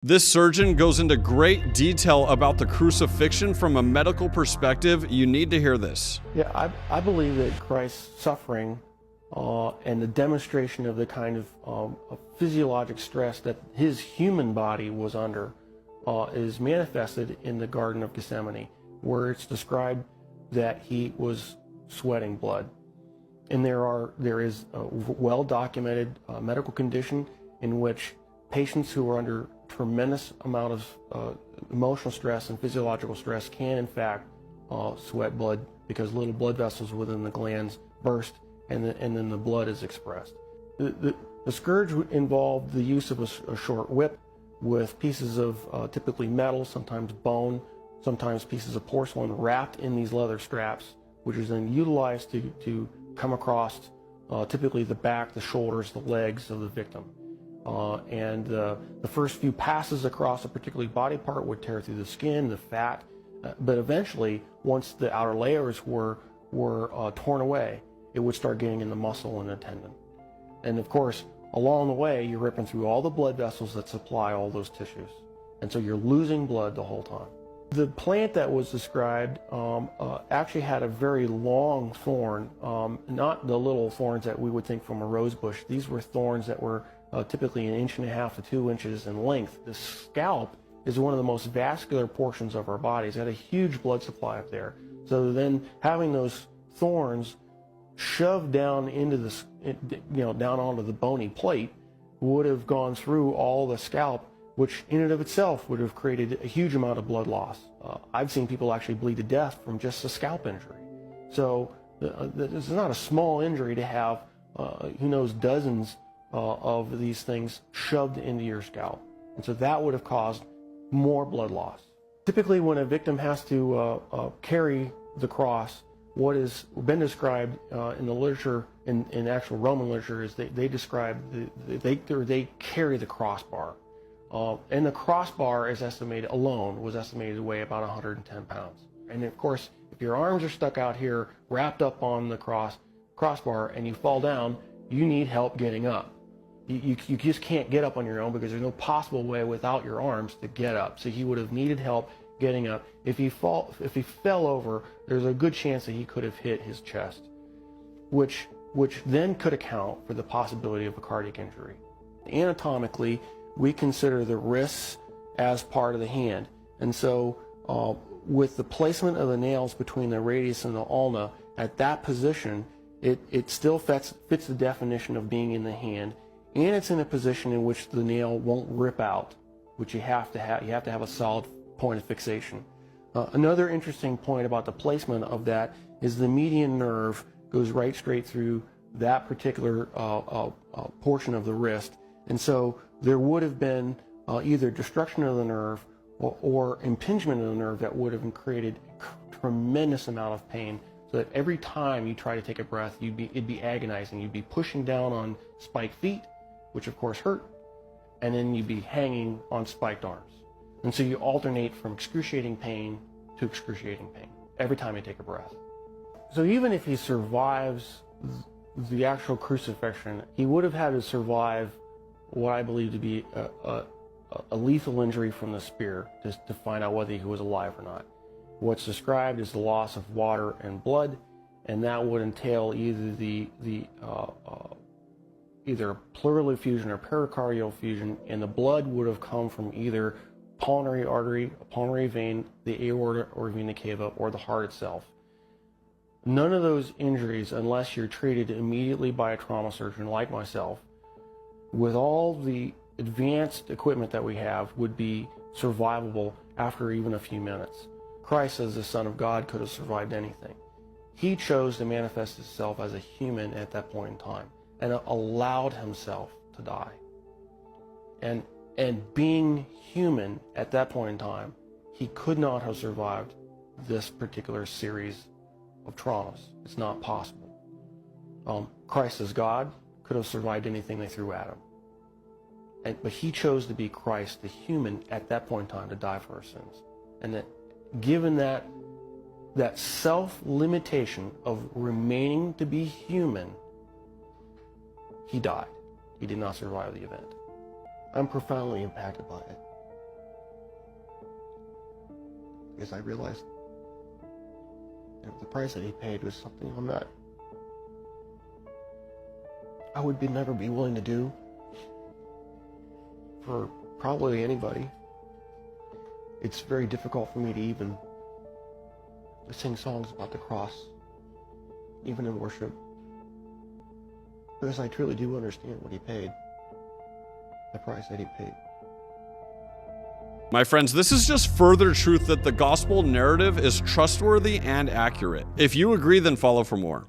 This surgeon goes into great detail about the crucifixion from a medical perspective. You need to hear this. Yeah, I believe that Christ's suffering and the demonstration of the kind of physiologic stress that his human body was under is manifested in the Garden of Gethsemane, where it's described that he was sweating blood. And there is a well-documented medical condition in which patients who are under tremendous amount of emotional stress and physiological stress can in fact sweat blood, because little blood vessels within the glands burst and then the blood is expressed. The scourge involved the use of a short whip with pieces of typically metal, sometimes bone, sometimes pieces of porcelain wrapped in these leather straps, which is then utilized to come across typically the back, the shoulders, the legs of the victim. And the first few passes across a particular body part would tear through the skin, the fat, but eventually, once the outer layers were torn away, it would start getting in the muscle and the tendon. And of course, along the way, you're ripping through all the blood vessels that supply all those tissues. And so you're losing blood the whole time. The plant that was described actually had a very long thorn, not the little thorns that we would think from a rose bush. These were thorns that were typically 1.5 inches to 2 inches in length. The scalp is one of the most vascular portions of our bodies. It had a huge blood supply up there. So then having those thorns shoved down into the, down onto the bony plate would have gone through all the scalp, which in and of itself would have created a huge amount of blood loss. I've seen people actually bleed to death from just a scalp injury. So this is not a small injury to have, who knows, dozens of these things shoved into your scalp. And so that would have caused more blood loss. Typically when a victim has to carry the cross, what has been described in the literature, in actual Roman literature, is they describe, they carry the crossbar. And the crossbar is estimated, alone, was estimated to weigh about 110 pounds. And of course, if your arms are stuck out here, wrapped up on the crossbar, and you fall down, you need help getting up. You just can't get up on your own, because there's no possible way without your arms to get up. So he would have needed help getting up. If he fell over, there's a good chance that he could have hit his chest, which then could account for the possibility of a cardiac injury. Anatomically, we consider the wrists as part of the hand. And so with the placement of the nails between the radius and the ulna, at that position, it still fits the definition of being in the hand, and it's in a position in which the nail won't rip out, which you have to have a solid point of fixation. Another interesting point about the placement of that is the median nerve goes right straight through that particular portion of the wrist. And so there would have been either destruction of the nerve or impingement of the nerve that would have created a tremendous amount of pain, so that every time you try to take a breath, it'd be agonizing. You'd be pushing down on spiked feet, which of course hurt, and then you'd be hanging on spiked arms. And so you alternate from excruciating pain to excruciating pain every time you take a breath. So even if he survives the actual crucifixion, he would have had to survive what I believe to be a lethal injury from the spear to find out whether he was alive or not. What's described is the loss of water and blood, and that would entail either pleural effusion or pericardial effusion, and the blood would have come from either pulmonary artery, pulmonary vein, the aorta or vena cava, or the heart itself. None of those injuries, unless you're treated immediately by a trauma surgeon like myself, with all the advanced equipment that we have, would be survivable after even a few minutes. Christ, as the Son of God, could have survived anything. He chose to manifest himself as a human at that point in time, and allowed himself to die. And being human at that point in time, he could not have survived this particular series of traumas. It's not possible. Christ as God could have survived anything they threw at him. But he chose to be Christ, the human, at that point in time, to die for our sins. And that given that self-limitation of remaining to be human, he died. He did not survive the event. I'm profoundly impacted by it. because I realized the price that he paid was something I would never be willing to do for probably anybody. It's very difficult for me to even sing songs about the cross, even in worship, because I truly do understand what he paid, the price that he paid. My friends, this is just further truth that the gospel narrative is trustworthy and accurate. If you agree, then follow for more.